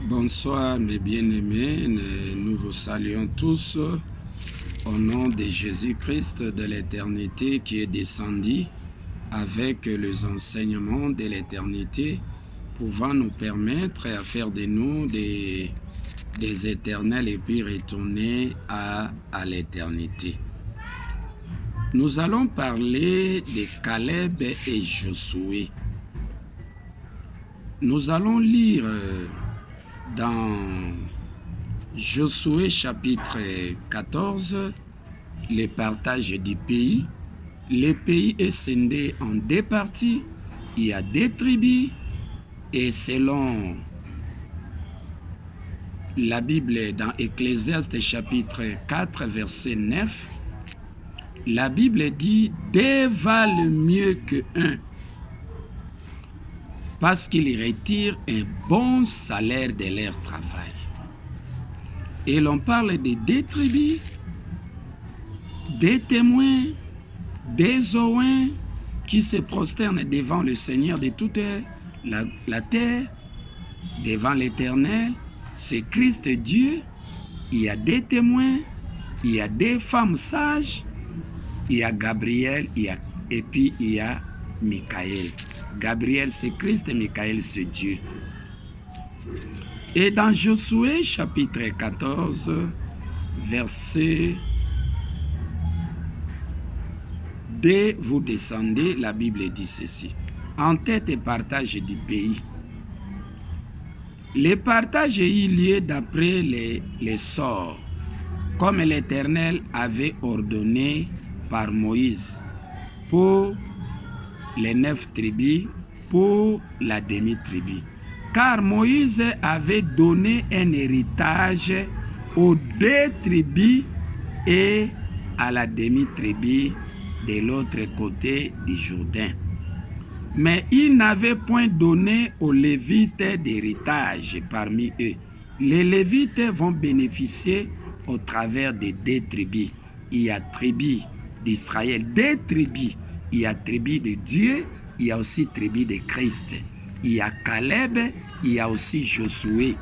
Bonsoir mes bien-aimés, nous vous saluons tous au nom de Jésus-Christ de l'éternité qui est descendu avec les enseignements de l'éternité pouvant nous permettre à faire de nous des éternels et puis retourner à l'éternité. Nous allons parler de Caleb et Josué. Nous allons lire dans Josué chapitre 14 le partage du pays. Le pays est scindé en deux parties. Il y a deux tribus et selon la Bible dans Ecclésiaste chapitre 4 verset 9, la Bible dit « Deux valent mieux que un » parce qu'ils retirent un bon salaire de leur travail. Et l'on parle de deux tribus, des témoins, des Oins qui se prosternent devant le Seigneur de toute la terre, devant l'Éternel. C'est Christ Dieu. Il y a des témoins, il y a des femmes sages, il y a Gabriel, et puis il y a Michael. Gabriel, c'est Christ, et Michael, c'est Dieu. Et dans Josué, chapitre 14, verset 2, vous descendez, la Bible dit ceci. En tête et partage du pays. Le partage est lié d'après les sorts, comme l'Éternel avait ordonné par Moïse, pour les 9 tribus, pour la demi-tribu. Car Moïse avait donné un héritage aux 2 tribus et à la demi-tribu de l'autre côté du Jourdain. Mais il n'avait point donné aux Lévites d'héritage parmi eux. Les Lévites vont bénéficier au travers des 2 tribus. Il y a tribu d'Israël, 2 tribus. Il y a tribu de Dieu, il y a aussi tribu de Christ. Il y a Caleb, il y a aussi Josué.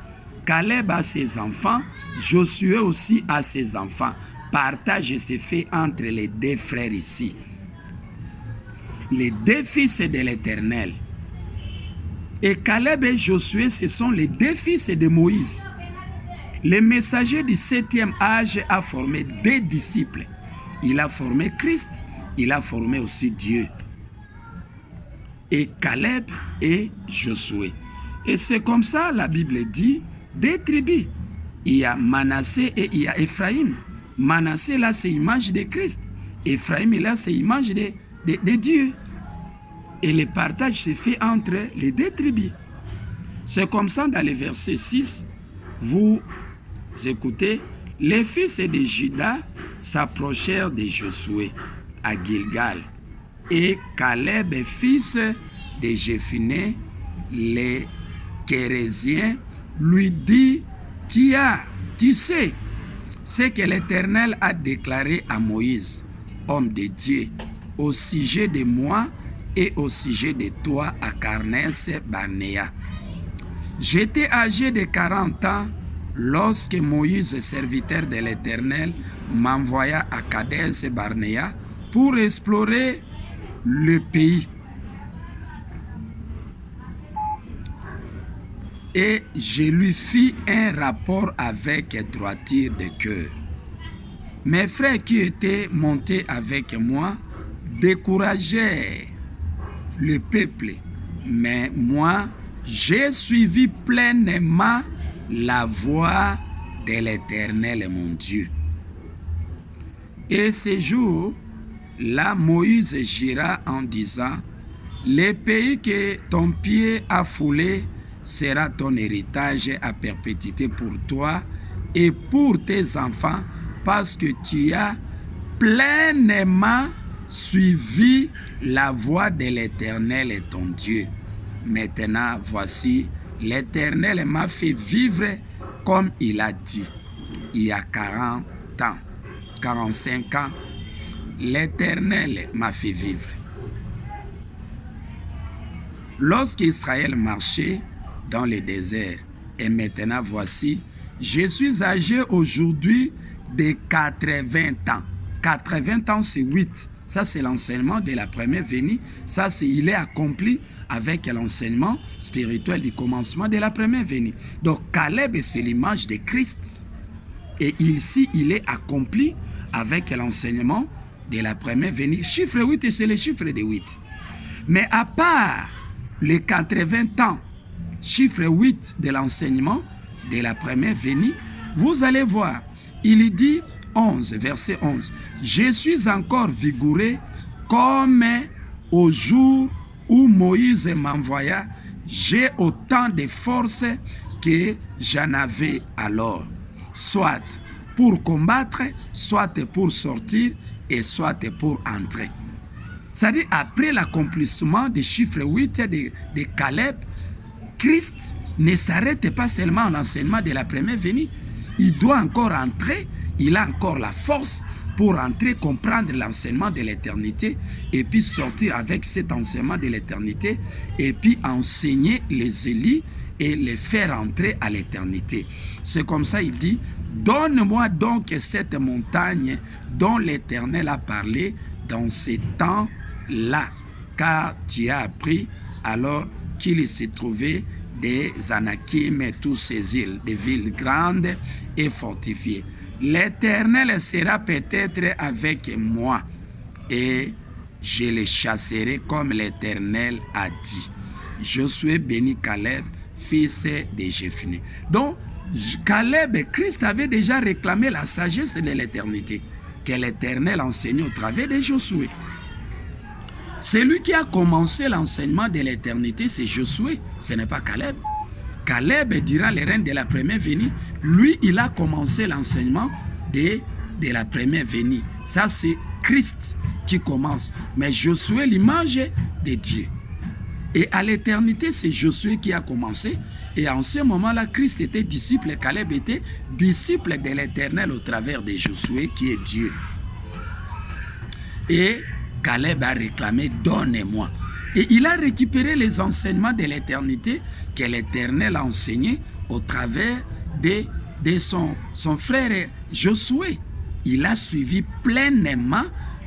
Caleb a ses enfants, Josué aussi a ses enfants. Partage se fait entre les 2 frères ici. Les 2 fils de l'Éternel. Et Caleb et Josué, ce sont les 2 fils de Moïse. Le messager du 7e âge a formé 2 disciples. Il a formé Christ, il a formé aussi Dieu. Et Caleb et Josué. Et c'est comme ça, la Bible dit, 2 tribus. Il y a Manassé et il y a Ephraïm. Manassé, là, c'est l'image de Christ. Ephraïm, là, c'est l'image de Dieu. Et le partage se fait entre les 2 tribus. C'est comme ça, dans le verset 6, vous écoutez, les fils de Juda s'approchèrent de Josué à Gilgal. Et Caleb, fils de Jéphuné, les Kérésiens, lui dit, tu sais ce que l'Éternel a déclaré à Moïse, homme de Dieu, au sujet de moi et au sujet de toi à Karnes Barnéa. J'étais âgé de 40 ans lorsque Moïse, serviteur de l'Éternel, m'envoya à Kadès Barnéa pour explorer le pays. Et je lui fis un rapport avec droiture de cœur. Mes frères qui étaient montés avec moi décourageaient le peuple, mais moi, j'ai suivi pleinement la voie de l'Éternel, mon Dieu. Et ce jour, là, Moïse jura en disant, le pays que ton pied a foulé sera ton héritage à perpétuité pour toi et pour tes enfants, parce que tu as pleinement suivi la voie de l'Éternel et ton Dieu. Maintenant, voici, l'Éternel m'a fait vivre comme il a dit. Il y a 40 ans, 45 ans, l'Éternel m'a fait vivre. Lorsqu'Israël marchait dans le désert, Et maintenant, voici, je suis âgé aujourd'hui de 80 ans. 80 ans, c'est 8. Ça, c'est l'enseignement de la première venue. Ça, il est accompli avec l'enseignement spirituel du commencement de la première venue. Donc, Caleb, c'est l'image de Christ. Et ici, il est accompli avec l'enseignement de la première venue. Chiffre 8, c'est le chiffre de 8. Mais à part les 80 ans, chiffre 8 de l'enseignement de la première venue, vous allez voir, il dit 11, verset 11. Je suis encore vigoureux comme au jour où Moïse m'envoya. J'ai autant de force que j'en avais alors. Soit pour combattre, soit pour sortir et soit pour entrer. C'est-à-dire, après l'accomplissement des chiffres 8 de Caleb, Christ ne s'arrête pas seulement à l'enseignement de la première venue. Il doit encore entrer, il a encore la force pour entrer, comprendre l'enseignement de l'éternité et puis sortir avec cet enseignement de l'éternité et puis enseigner les élus et les faire entrer à l'éternité. C'est comme ça, il dit, donne-moi donc cette montagne dont l'Éternel a parlé dans ces temps-là, car tu as appris alors qu'il s'est trouvé des Anakim et toutes ces îles, des villes grandes et fortifiées. L'Éternel sera peut-être avec moi et je les chasserai comme l'Éternel a dit. Josué bénit Caleb, fils de Jephné. Donc, Caleb et Christ avaient déjà réclamé la sagesse de l'éternité que l'Éternel enseignait au travers de Josué. Celui qui a commencé l'enseignement de l'éternité, c'est Josué, ce n'est pas Caleb. Caleb, durant les règnes de la première venue, lui, il a commencé l'enseignement de la première venue. Ça, c'est Christ qui commence. Mais Josué, l'image de Dieu. Et à l'éternité, c'est Josué qui a commencé. Et en ce moment-là, Christ était disciple et Caleb était disciple de l'Éternel au travers de Josué qui est Dieu. Et Caleb a réclamé « Donne-moi ». Et il a récupéré les enseignements de l'éternité que l'Éternel a enseigné au travers de son frère Josué. Il a suivi pleinement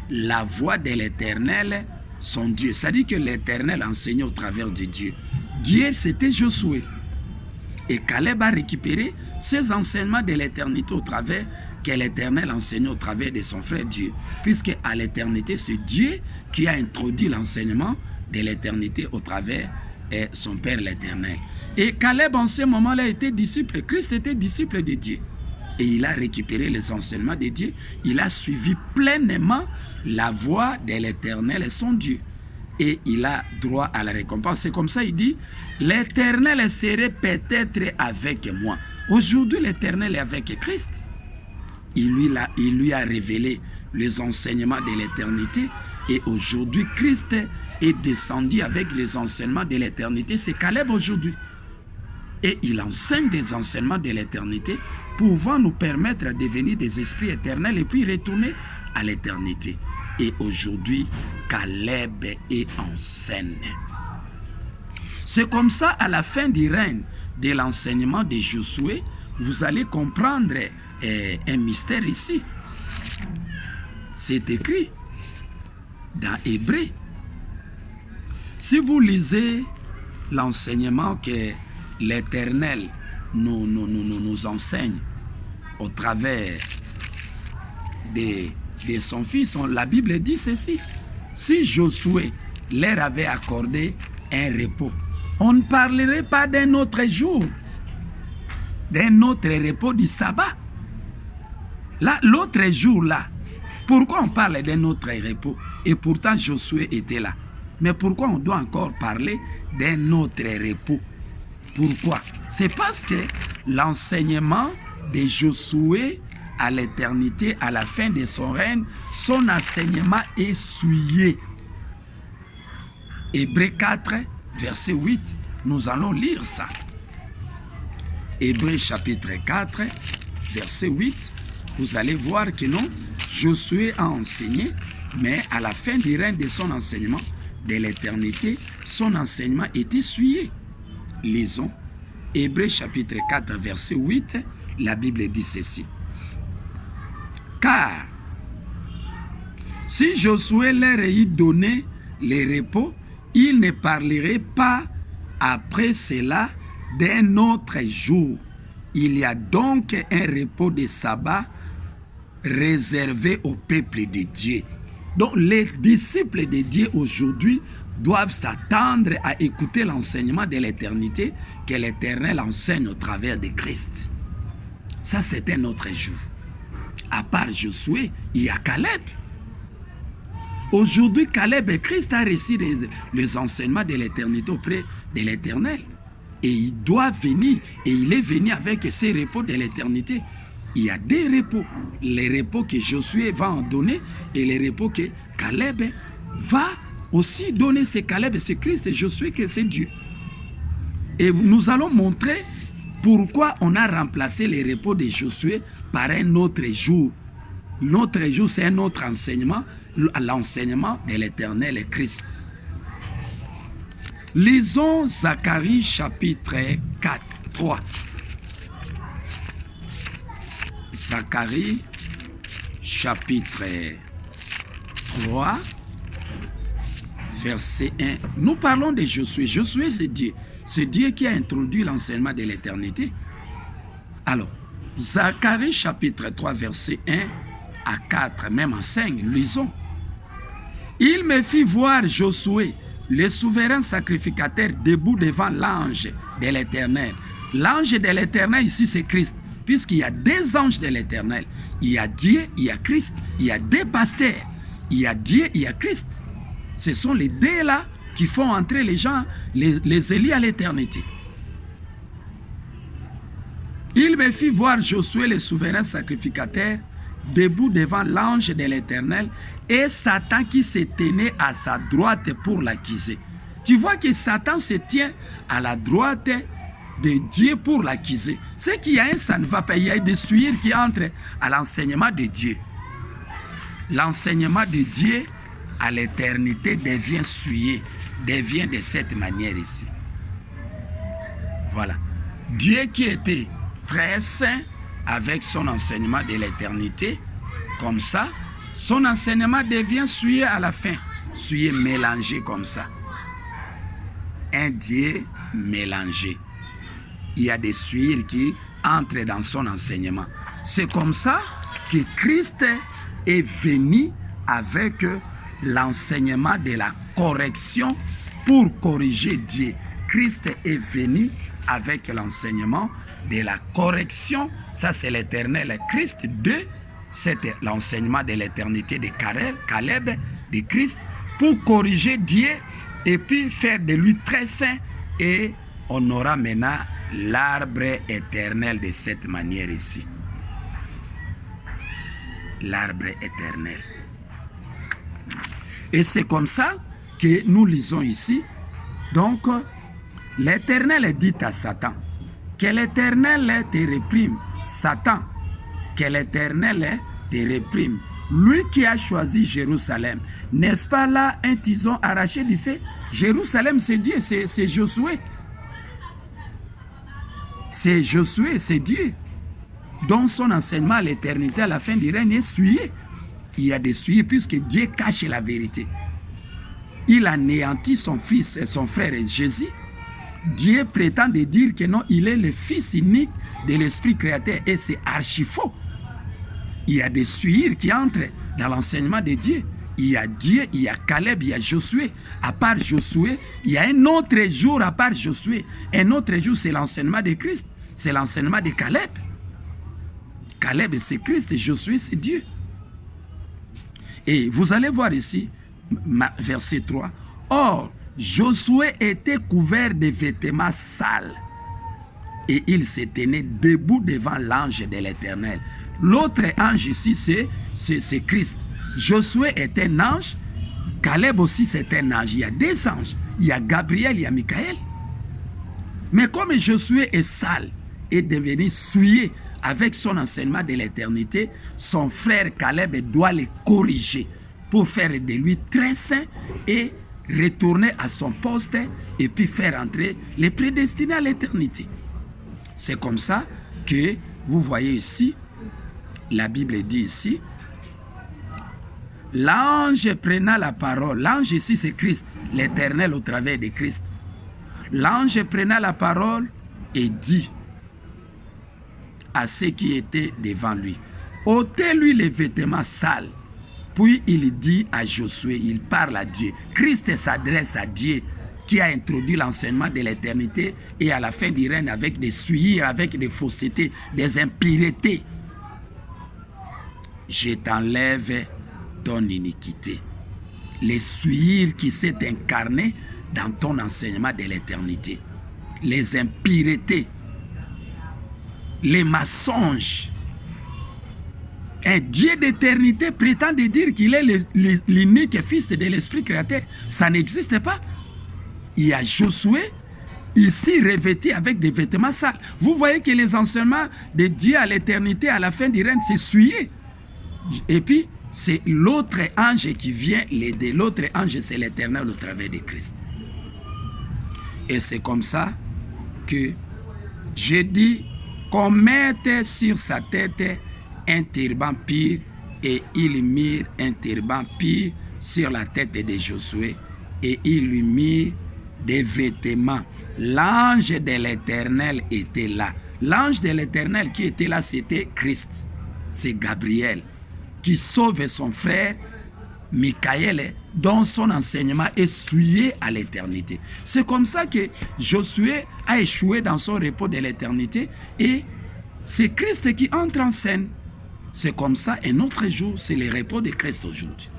la voie de l'Éternel, son Dieu. C'est-à-dire que l'Éternel enseignait au travers de Dieu. Dieu, c'était Josué. Et Caleb a récupéré ces enseignements de l'éternité au travers que l'Éternel enseignait au travers de son frère Dieu. Puisque à l'éternité, c'est Dieu qui a introduit l'enseignement de l'éternité au travers de son Père l'Éternel. Et Caleb, en ce moment-là, était disciple. Christ était disciple de Dieu. Et il a récupéré les enseignements de Dieu. Il a suivi pleinement la voie de l'Éternel et son Dieu. Et il a droit à la récompense. C'est comme ça, il dit, l'Éternel serait peut-être avec moi. Aujourd'hui, l'Éternel est avec Christ. Il lui a révélé les enseignements de l'éternité. Et aujourd'hui, Christ est descendu avec les enseignements de l'éternité. C'est Caleb aujourd'hui. Et il enseigne des enseignements de l'éternité, pouvant nous permettre de devenir des esprits éternels et puis retourner à l'éternité. Et aujourd'hui, Caleb est en scène. C'est comme ça, à la fin du règne de l'enseignement de Josué, vous allez comprendre un mystère ici. C'est écrit dans Hébreu. Si vous lisez l'enseignement que l'Éternel nous enseigne au travers de son fils, la Bible dit ceci. Si Josué leur avait accordé un repos, on ne parlerait pas d'un autre jour, d'un autre repos du sabbat. Là, l'autre jour là, pourquoi on parle d'un autre repos? Et pourtant Josué était là. Mais pourquoi on doit encore parler d'un autre repos? Pourquoi? C'est parce que l'enseignement de Josué à l'éternité, à la fin de son règne, son enseignement est souillé. Hébreu 4, verset 8, nous allons lire ça. Hébreu chapitre 4, verset 8, vous allez voir que non, Josué a enseigné, mais à la fin du règne de son enseignement, de l'éternité, son enseignement était souillé. Lisons. Hébreux chapitre 4, verset 8, la Bible dit ceci. Car si Josué leur eût donné le repos, il ne parlerait pas après cela d'un autre jour. Il y a donc un repos de sabbat réservé au peuple de Dieu. Donc les disciples de Dieu aujourd'hui doivent s'attendre à écouter l'enseignement de l'éternité que l'Éternel enseigne au travers de Christ. Ça, c'est un autre jour. À part Josué, il y a Caleb. Aujourd'hui, Caleb et Christ a reçu les enseignements de l'éternité auprès de l'Éternel. Et il doit venir, et il est venu avec ces repos de l'éternité. Il y a des repos. Les repos que Josué va en donner et les repos que Caleb va aussi donner. C'est Caleb, c'est Christ et Josué que c'est Dieu. Et nous allons montrer pourquoi on a remplacé les repos de Josué par un autre jour. L'autre jour, c'est un autre enseignement, l'enseignement de l'Éternel et Christ. Lisons Zacharie chapitre 4, 3. Zacharie chapitre 3, verset 1. Nous parlons de Josué. Josué, c'est Dieu. C'est Dieu qui a introduit l'enseignement de l'éternité. Alors, Zacharie chapitre 3, verset 1 à 4, même à 5, lisons. Il me fit voir Josué, le souverain sacrificateur, debout devant l'ange de l'Éternel. L'ange de l'Éternel ici, c'est Christ, puisqu'il y a des anges de l'Éternel. Il y a Dieu, il y a Christ, il y a des pasteurs. Il y a Dieu, il y a Christ. Ce sont les deux là qui font entrer les gens, les élus à l'éternité. Il me fit voir Josué, le souverain sacrificateur, debout devant l'ange de l'Éternel, et Satan qui se tenait à sa droite pour l'accuser. Tu vois que Satan se tient à la droite de Dieu pour l'accuser. Ce qu'il y a un, ça ne va pas. Il y a des souillures qui entrent à l'enseignement de Dieu. L'enseignement de Dieu à l'éternité devient souillé, devient de cette manière ici. Voilà. Dieu qui était très saint avec son enseignement de l'éternité, comme ça, son enseignement devient souillé à la fin, souillé, mélangé comme ça. Un Dieu mélangé. Il y a des souillures qui entrent dans son enseignement. C'est comme ça que Christ est venu avec l'enseignement de la correction pour corriger Dieu. Christ est venu avec l'enseignement de la correction. Ça, c'est l'Éternel Christ. 2, c'était l'enseignement de l'éternité de Caleb, de Christ, pour corriger Dieu et puis faire de lui très saint. Et on aura maintenant l'arbre éternel de cette manière ici. L'arbre éternel. Et c'est comme ça que nous lisons ici. Donc, l'Éternel dit à Satan, que l'Éternel te réprime. Satan, que l'Éternel te réprime. Lui qui a choisi Jérusalem. N'est-ce pas là un tison arraché du feu? Jérusalem, c'est Dieu, c'est Josué. C'est Josué, c'est Dieu. Dont son enseignement à l'éternité, à la fin du règne, est souillé. Il y a des souillés puisque Dieu cache la vérité. Il anéantit son fils et son frère Jésus. Dieu prétend de dire que non, il est le fils unique de l'esprit créateur et c'est archi faux. Il y a des souillures qui entrent dans l'enseignement de Dieu. Il y a Dieu, il y a Caleb, il y a Josué. À part Josué, il y a un autre jour à part Josué. Un autre jour, c'est l'enseignement de Christ. C'est l'enseignement de Caleb. Caleb, c'est Christ et Josué, c'est Dieu. Et vous allez voir ici, verset 3. Or, Josué était couvert de vêtements sales et il se tenait debout devant l'ange de l'Éternel. L'autre ange ici, c'est Christ. Josué est un ange, Caleb aussi c'est un ange. Il y a deux anges, il y a Gabriel, il y a Michael. Mais comme Josué est sale et devenu souillé avec son enseignement de l'éternité, son frère Caleb doit le corriger pour faire de lui très saint et retourner à son poste et puis faire entrer les prédestinés à l'éternité. C'est comme ça que vous voyez ici, la Bible dit ici, l'ange prenant la parole, l'ange ici c'est Christ, l'Éternel au travers de Christ. L'ange prenant la parole et dit à ceux qui étaient devant lui, ôtez-lui les vêtements sales. Puis il dit à Josué, il parle à Dieu. Christ s'adresse à Dieu qui a introduit l'enseignement de l'éternité et à la fin du règne avec des souillures, avec des faussetés, des impuretés. Je t'enlève ton iniquité. Les souillures qui s'est incarnées dans ton enseignement de l'éternité. Les impuretés. Les mensonges. Un Dieu d'éternité prétend de dire qu'il est l'unique fils de l'Esprit créateur. Ça n'existe pas. Il y a Josué, ici revêtu avec des vêtements sales. Vous voyez que les enseignements de Dieu à l'éternité, à la fin du règne, c'est souillé. Et puis, c'est l'autre ange qui vient l'aider. L'autre ange, c'est l'Éternel au travers de Christ. Et c'est comme ça que je dis qu'on mette sur sa tête un turban pire, et il mit un turban pire sur la tête de Josué, et il lui mit des vêtements. L'ange de l'Éternel était là. L'ange de l'Éternel qui était là, c'était Christ. C'est Gabriel qui sauve son frère Michael, dont son enseignement est souillé à l'éternité. C'est comme ça que Josué a échoué dans son repos de l'éternité, et c'est Christ qui entre en scène. C'est comme ça, un autre jour, c'est le repos de Christ aujourd'hui.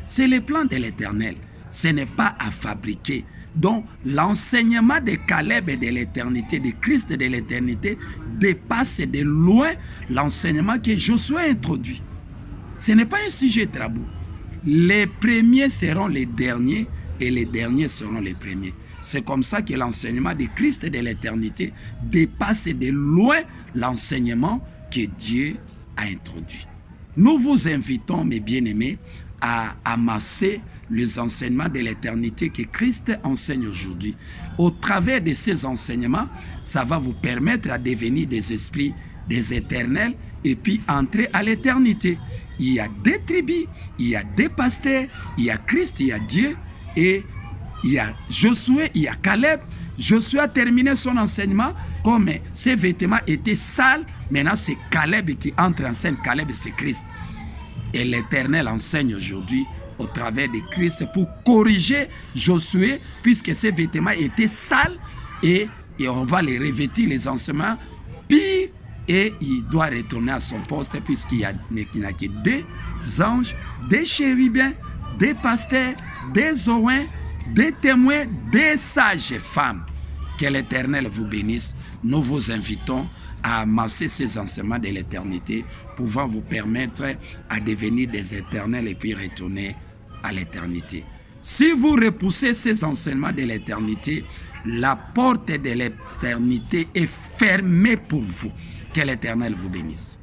C'est le plan de l'Éternel. Ce n'est pas à fabriquer. Donc, l'enseignement de Caleb et de l'éternité, de Christ de l'éternité, dépasse de loin l'enseignement que Josué a introduit. Ce n'est pas un sujet tabou. Les premiers seront les derniers et les derniers seront les premiers. C'est comme ça que l'enseignement de Christ de l'éternité dépasse de loin l'enseignement que Dieu a introduit. Nous vous invitons, mes bien-aimés, à amasser les enseignements de l'éternité que Christ enseigne aujourd'hui. Au travers de ces enseignements, ça va vous permettre à devenir des esprits, des éternels, et puis entrer à l'éternité. Il y a des tribus, il y a des pasteurs, il y a Christ, il y a Dieu, et il y a Josué, il y a Caleb. Josué a terminé son enseignement comme ses vêtements étaient sales. Maintenant, c'est Caleb qui entre en scène. Caleb, c'est Christ. Et l'Éternel enseigne aujourd'hui au travers de Christ pour corriger Josué, puisque ses vêtements étaient sales, et on va les revêtir, les enseignements pires, et il doit retourner à son poste, puisqu'il n'y a que des anges, des chérubins, des pasteurs, des oins, des témoins, des sages femmes. Que l'Éternel vous bénisse. Nous vous invitons à amasser ces enseignements de l'éternité, pouvant vous permettre à devenir des éternels et puis retourner à l'éternité. Si vous repoussez ces enseignements de l'éternité, la porte de l'éternité est fermée pour vous. Que l'Éternel vous bénisse.